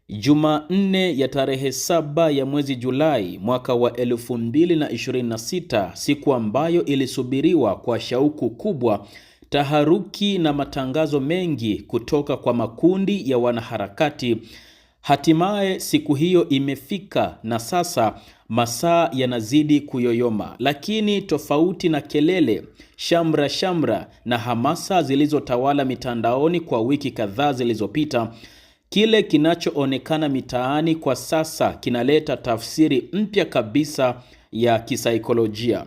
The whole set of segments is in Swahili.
Jumanne ya tarehe 7 ya mwezi Julai mwaka wa 2026, siku ambayo ilisubiriwa kwa shauku kubwa, taharuki na matangazo mengi kutoka kwa makundi ya wanaharakati. Hatimaye siku hiyo imefika na sasa masaa yanazidi kuyoyoma. Lakini tofauti na kelele, shamra na hamasa zilizotawala mitandaoni kwa wiki kadhaa zilizopita, kile kinachoonekana mitaani kwa sasa kinaleta tafsiri mpya kabisa ya kisaikolojia.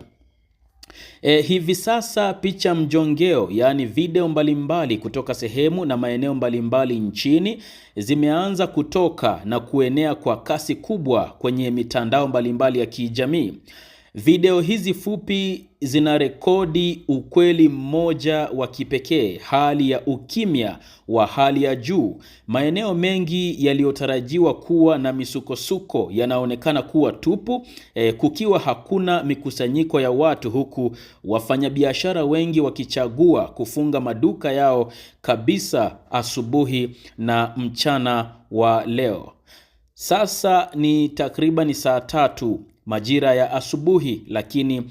Hivi sasa picha mjongeo, yaani video mbalimbali kutoka sehemu na maeneo mbalimbali nchini zimeanza kutoka na kuenea kwa kasi kubwa kwenye mitandao mbalimbali ya kijamii. Video hizi fupi zinarekodi ukweli mmoja wa kipekee, hali ya ukimya wa hali ya juu. Maeneo mengi yaliyotarajiwa kuwa na misukosuko yanaonekana kuwa tupu, kukiwa hakuna mikusanyiko ya watu, huku wafanyabiashara wengi wakichagua kufunga maduka yao kabisa asubuhi na mchana wa leo. Sasa ni takriban saa 3 majira ya asubuhi, lakini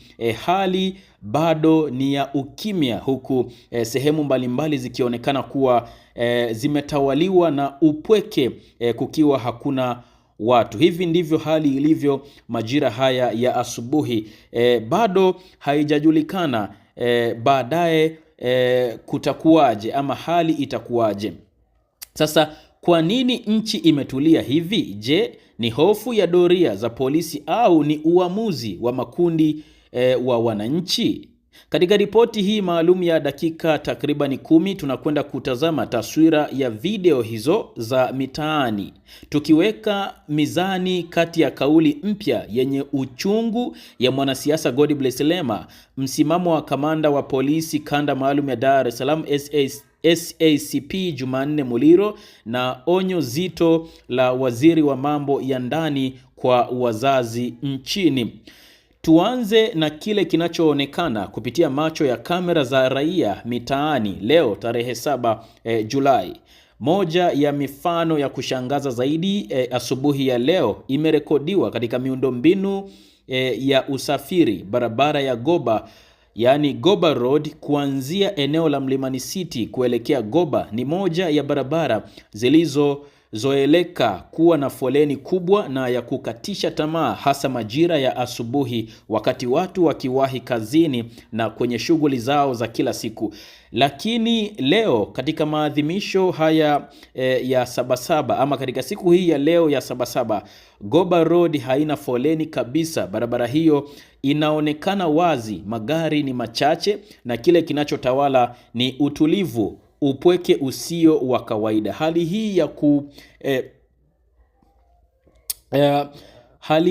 hali bado ni ya ukimya, huku sehemu mbalimbali zikionekana kuwa zimetawaliwa na upweke, kukiwa hakuna watu. Hivi ndivyo hali ilivyo majira haya ya asubuhi. Bado haijajulikana baadaye kutakuwaje ama hali itakuwaje. Sasa kwa nini nchi imetulia hivi? Je, ni hofu ya doria za polisi au ni uamuzi wa makundi wa wananchi? Katika ripoti hii maalum ya dakika takriban 10 tunakwenda kutazama taswira ya video hizo za mitaani, tukiweka mizani kati ya kauli mpya yenye uchungu ya mwanasiasa Godbless Lema, msimamo wa kamanda wa polisi kanda maalum ya Dar es Salaam SACP Jumanne Muliro na onyo zito la waziri wa mambo ya ndani kwa wazazi nchini. Tuanze na kile kinachoonekana kupitia macho ya kamera za raia mitaani leo tarehe 7 Julai. Moja ya mifano ya kushangaza zaidi asubuhi ya leo imerekodiwa katika miundombinu ya usafiri, barabara ya Goba, yaani Goba Road, kuanzia eneo la Mlimani City kuelekea Goba. Ni moja ya barabara zilizozoeleka kuwa na foleni kubwa na ya kukatisha tamaa, hasa majira ya asubuhi, wakati watu wakiwahi kazini na kwenye shughuli zao za kila siku. Lakini leo katika maadhimisho haya ya Sabasaba, ama katika siku hii ya leo ya Sabasaba, Goba Road haina foleni kabisa. Barabara hiyo inaonekana wazi, magari ni machache na kile kinachotawala ni utulivu, upweke usio wa kawaida. Hali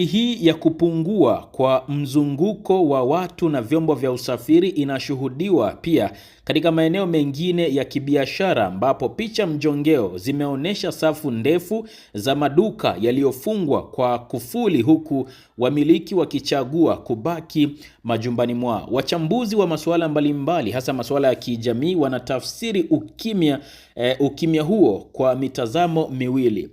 hii ya kupungua kwa mzunguko wa watu na vyombo vya usafiri inashuhudiwa pia katika maeneo mengine ya kibiashara, ambapo picha mjongeo zimeonyesha safu ndefu za maduka yaliyofungwa kwa kufuli, huku wamiliki wakichagua kubaki majumbani mwao. Wachambuzi wa masuala mbalimbali, hasa masuala ya kijamii, wanatafsiri ukimya huo kwa mitazamo miwili.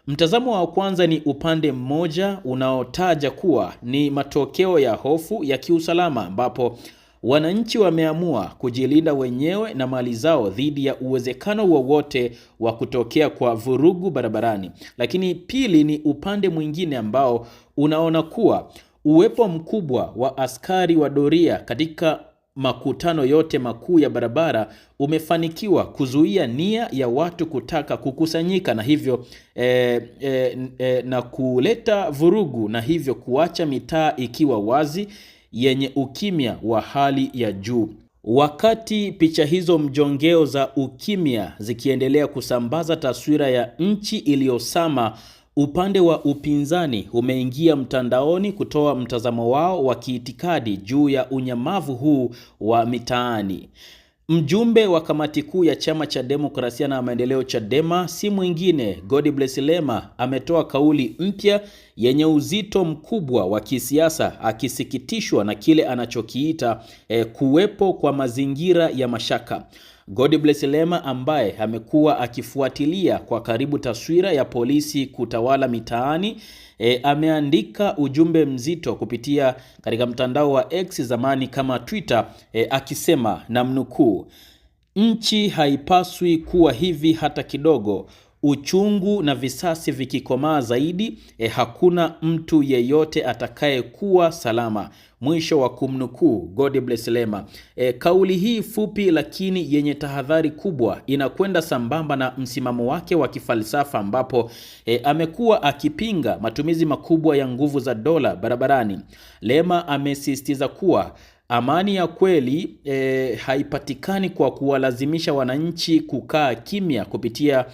Mtazamo wa kwanza ni upande mmoja unaotaja kuwa ni matokeo ya hofu ya kiusalama, ambapo wananchi wameamua kujilinda wenyewe na mali zao dhidi ya uwezekano wowote wa kutokea kwa vurugu barabarani. Lakini pili ni upande mwingine ambao unaona kuwa uwepo mkubwa wa askari wa doria katika makutano yote makuu ya barabara umefanikiwa kuzuia nia ya watu kutaka kukusanyika, na hivyo na kuleta vurugu, na hivyo kuacha mitaa ikiwa wazi yenye ukimya wa hali ya juu. Wakati picha hizo mjongeo za ukimya zikiendelea kusambaza taswira ya nchi iliyosama, upande wa upinzani umeingia mtandaoni kutoa mtazamo wao wa kiitikadi juu ya unyamavu huu wa mitaani. Mjumbe wa kamati kuu ya chama cha demokrasia na maendeleo Chadema, si mwingine Godbless Lema, ametoa kauli mpya yenye uzito mkubwa wa kisiasa, akisikitishwa na kile anachokiita kuwepo kwa mazingira ya mashaka. Godbless Lema ambaye amekuwa akifuatilia kwa karibu taswira ya polisi kutawala mitaani ameandika ujumbe mzito kupitia katika mtandao wa X, zamani kama Twitter, akisema namnukuu, nchi haipaswi kuwa hivi hata kidogo. Uchungu na visasi vikikomaa zaidi, hakuna mtu yeyote atakaye kuwa salama. Mwisho wa kumnukuu Godbless Lema. Kauli hii fupi lakini yenye tahadhari kubwa inakwenda sambamba na msimamo wake wa kifalsafa ambapo amekuwa akipinga matumizi makubwa ya nguvu za dola barabarani. Lema amesisitiza kuwa amani ya kweli haipatikani kwa kuwalazimisha wananchi kukaa kimya kupitia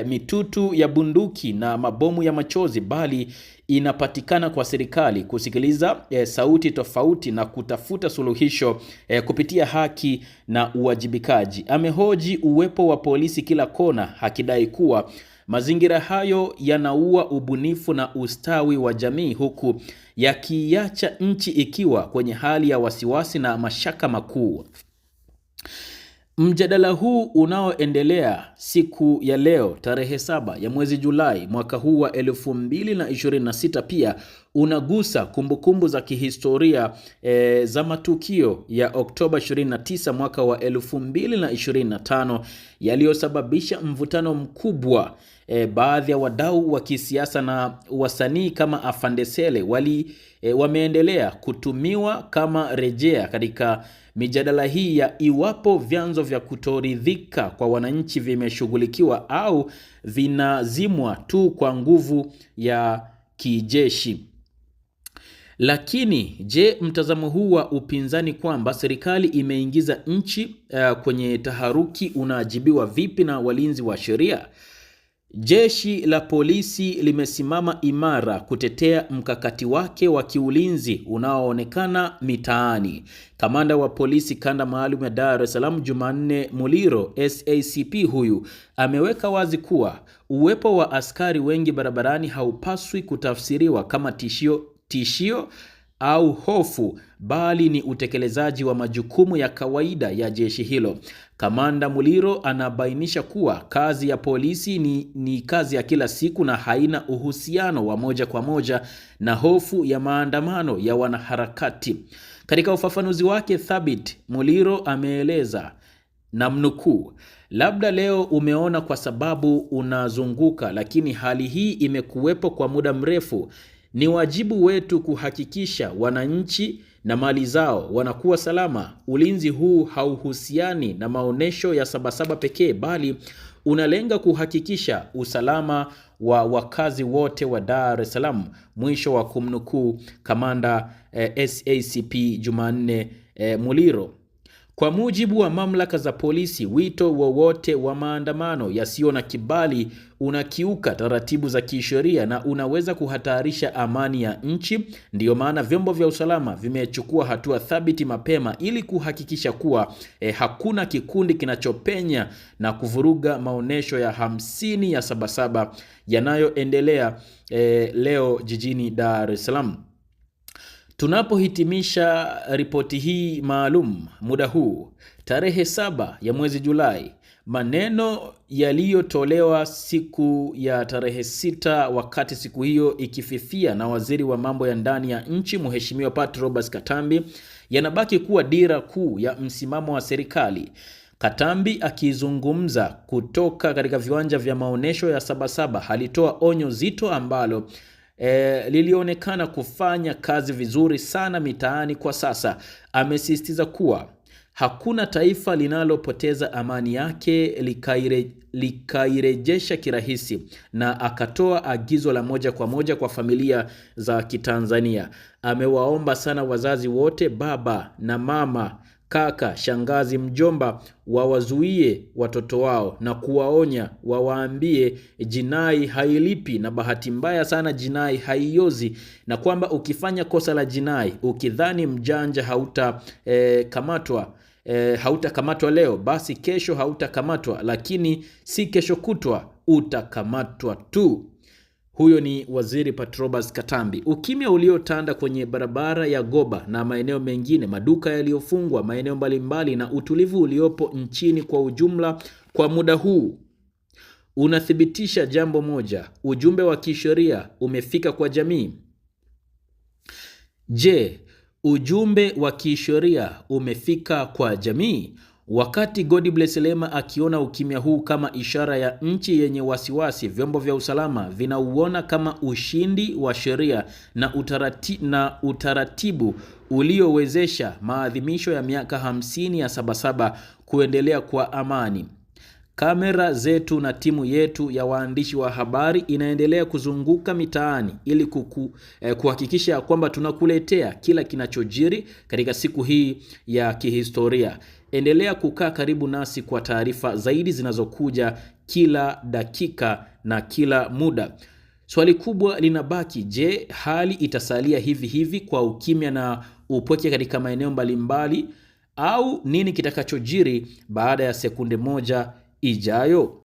mitutu ya bunduki na mabomu ya machozi, bali inapatikana kwa serikali kusikiliza sauti tofauti na kutafuta suluhisho kupitia haki na uwajibikaji. Amehoji uwepo wa polisi kila kona, akidai kuwa mazingira hayo yanaua ubunifu na ustawi wa jamii, huku yakiacha nchi ikiwa kwenye hali ya wasiwasi na mashaka makuu. Mjadala huu unaoendelea siku ya leo tarehe 7 ya mwezi Julai mwaka huu wa 2026 pia unagusa kumbukumbu za kihistoria za matukio ya Oktoba 29 mwaka wa 2025 yaliyosababisha mvutano mkubwa. Baadhi ya wadau wa kisiasa na wasanii kama Afande Sele wameendelea kutumiwa kama rejea katika mijadala hii ya iwapo vyanzo vya kutoridhika kwa wananchi vimeshughulikiwa au vinazimwa tu kwa nguvu ya kijeshi. Lakini je, mtazamo huu wa upinzani kwamba serikali imeingiza nchi kwenye taharuki unajibiwa vipi na walinzi wa sheria? Jeshi la polisi limesimama imara kutetea mkakati wake wa kiulinzi unaoonekana mitaani. Kamanda wa polisi kanda maalum ya Dar es Salaam Jumanne Muliro SACP huyu ameweka wazi kuwa uwepo wa askari wengi barabarani haupaswi kutafsiriwa kama tishio au hofu, bali ni utekelezaji wa majukumu ya kawaida ya jeshi hilo. Kamanda Muliro anabainisha kuwa kazi ya polisi ni kazi ya kila siku na haina uhusiano wa moja kwa moja na hofu ya maandamano ya wanaharakati. Katika ufafanuzi wake thabiti, Muliro ameeleza namnukuu, labda leo umeona kwa sababu unazunguka, lakini hali hii imekuwepo kwa muda mrefu. Ni wajibu wetu kuhakikisha wananchi na mali zao wanakuwa salama. Ulinzi huu hauhusiani na maonesho ya Sabasaba pekee, bali unalenga kuhakikisha usalama wa wakazi wote wa Dar es Salaam. Mwisho wa kumnukuu kamanda SACP Jumanne Muliro. Kwa mujibu wa mamlaka za polisi, wito wowote wa maandamano yasiyo na kibali unakiuka taratibu za kisheria na unaweza kuhatarisha amani ya nchi. Ndiyo maana vyombo vya usalama vimechukua hatua thabiti mapema ili kuhakikisha kuwa hakuna kikundi kinachopenya na kuvuruga maonesho ya 50 ya Sabasaba yanayoendelea leo jijini Dar es Salaam. Tunapohitimisha ripoti hii maalum muda huu tarehe 7 ya mwezi Julai, maneno yaliyotolewa siku ya tarehe 6 wakati siku hiyo ikififia na waziri wa mambo ya ndani ya nchi Mheshimiwa Pat Roberts Katambi yanabaki kuwa dira kuu ya msimamo wa serikali. Katambi akizungumza kutoka katika viwanja vya maonesho ya Sabasaba alitoa onyo zito ambalo lilionekana kufanya kazi vizuri sana mitaani kwa sasa. Amesisitiza kuwa hakuna taifa linalopoteza amani yake likairejesha kirahisi, na akatoa agizo la moja kwa moja kwa familia za Kitanzania. Amewaomba sana wazazi wote, baba na mama, kaka, shangazi, mjomba, wawazuie watoto wao na kuwaonya, wawaambie jinai hailipi na bahati mbaya sana jinai haiozi, na kwamba ukifanya kosa la jinai ukidhani mjanja hautakamatwa leo, basi kesho hautakamatwa, lakini si kesho kutwa utakamatwa tu. Huyo ni Waziri Patrobas Katambi. Ukimya uliotanda kwenye barabara ya Goba na maeneo mengine, maduka yaliyofungwa maeneo mbalimbali, na utulivu uliopo nchini kwa ujumla kwa muda huu unathibitisha jambo moja: ujumbe wa kisheria umefika kwa jamii. Je, ujumbe wa kisheria umefika kwa jamii? Wakati Godbless Lema akiona ukimya huu kama ishara ya nchi yenye wasiwasi, vyombo vya usalama vinauona kama ushindi wa sheria na utaratibu uliowezesha maadhimisho ya miaka 50 ya Sabasaba kuendelea kwa amani. Kamera zetu na timu yetu ya waandishi wa habari inaendelea kuzunguka mitaani ili kuhakikisha kwamba tunakuletea kila kinachojiri katika siku hii ya kihistoria. Endelea kukaa karibu nasi kwa taarifa zaidi zinazokuja kila dakika na kila muda. Swali kubwa linabaki, je, hali itasalia hivi hivi kwa ukimya na upweke katika maeneo mbalimbali, au nini kitakachojiri baada ya sekunde moja ijayo?